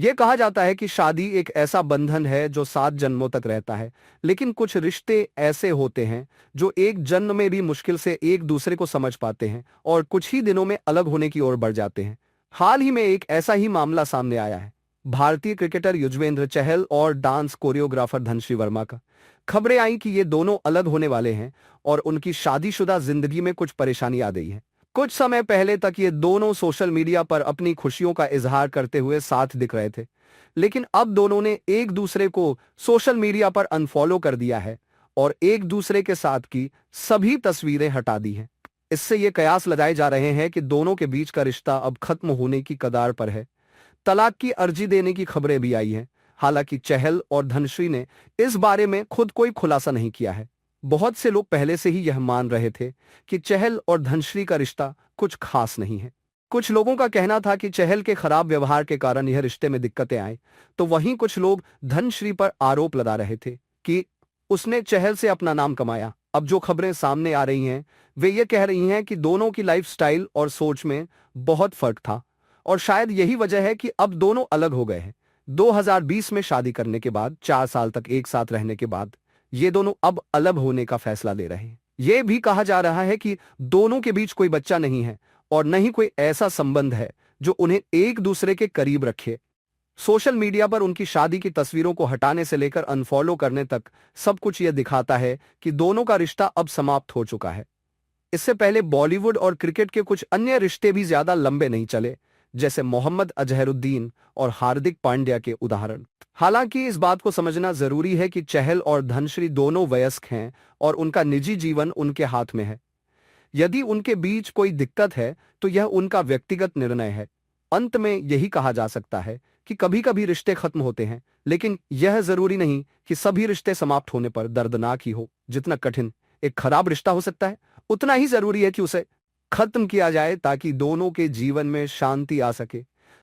यह कहा जाता है कि शादी एक ऐसा बंधन है जो 7 जन्मों तक रहता है, लेकिन कुछ रिश्ते ऐसे होते हैं जो एक जन्म में भी मुश्किल से एक दूसरे को समझ पाते हैं और कुछ ही दिनों में अलग होने की ओर बढ़ जाते हैं। हाल ही में एक ऐसा ही मामला सामने आया है। भारतीय क्रिकेटर युजवेंद्र चहल और डांस कोरियोग्राफर धनश्री वर्मा का। खबरें आई कि ये दोनों अलग होने वाले हैं और उनकी शादीशुदा जिंदगी में कुछ परेशानी आ गई है। कुछ समय पहले तक ये दोनों सोशल मीडिया पर अपनी खुशियों का इजहार करते हुए साथ दिख रहे थे, लेकिन अब दोनों ने एक दूसरे को सोशल मीडिया पर अनफॉलो कर दिया है और एक दूसरे के साथ की सभी तस्वीरें हटा दी हैं। इससे ये कयास लगाए जा रहे हैं कि दोनों के बीच का रिश्ता अब खत्म होने की कगार पर है। तलाक की अर्जी देने की खबरें भी आई हैं। हालांकि चहल और धनश्री ने इस बारे में खुद कोई खुलासा नहीं किया है। बहुत से लोग पहले से ही यह मान रहे थे कि चहल और धनश्री का रिश्ता कुछ खास नहीं है। कुछ लोगों का कहना था कि चहल के खराब व्यवहार के कारण यह रिश्ते में दिक्कतें आए, तो वहीं कुछ लोग धनश्री पर आरोप लगा रहे थे कि उसने चहल से अपना नाम कमाया। अब जो खबरें सामने आ रही हैं, वे ये कह रही हैं कि दोनों की लाइफस्टाइल और सोच में बहुत फर्क था और शायद यही वजह है कि अब दोनों अलग हो गए हैं। 2020 में शादी करने के बाद 4 साल तक एक साथ रहने के बाद ये दोनों अब अलग होने का फैसला ले रहे हैं। ये भी कहा जा रहा है कि दोनों के बीच कोई बच्चा नहीं है और न ही कोई ऐसा संबंध है जो उन्हें एक दूसरे के करीब रखे। सोशल मीडिया पर उनकी शादी की तस्वीरों को हटाने से लेकर अनफॉलो करने तक सब कुछ यह दिखाता है कि दोनों का रिश्ता अब समाप्त हो चुका है। इससे पहले बॉलीवुड और क्रिकेट के कुछ अन्य रिश्ते भी ज्यादा लंबे नहीं चले, जैसे मोहम्मद अजहरुद्दीन और हार्दिक पांड्या के उदाहरण। हालांकि इस बात को समझना जरूरी है कि चहल और धनश्री दोनों वयस्क हैं और उनका निजी जीवन उनके हाथ में है। यदि उनके बीच कोई दिक्कत है तो यह उनका व्यक्तिगत निर्णय है। अंत में यही कहा जा सकता है कि कभी-कभी रिश्ते खत्म होते हैं, लेकिन यह जरूरी नहीं कि सभी रिश्ते समाप्त होने पर दर्दनाक ही हो। जितना कठिन एक खराब रिश्ता हो सकता है, उतना ही जरूरी है कि उसे खत्म किया जाए ताकि दोनों के जीवन में शांति आ सके।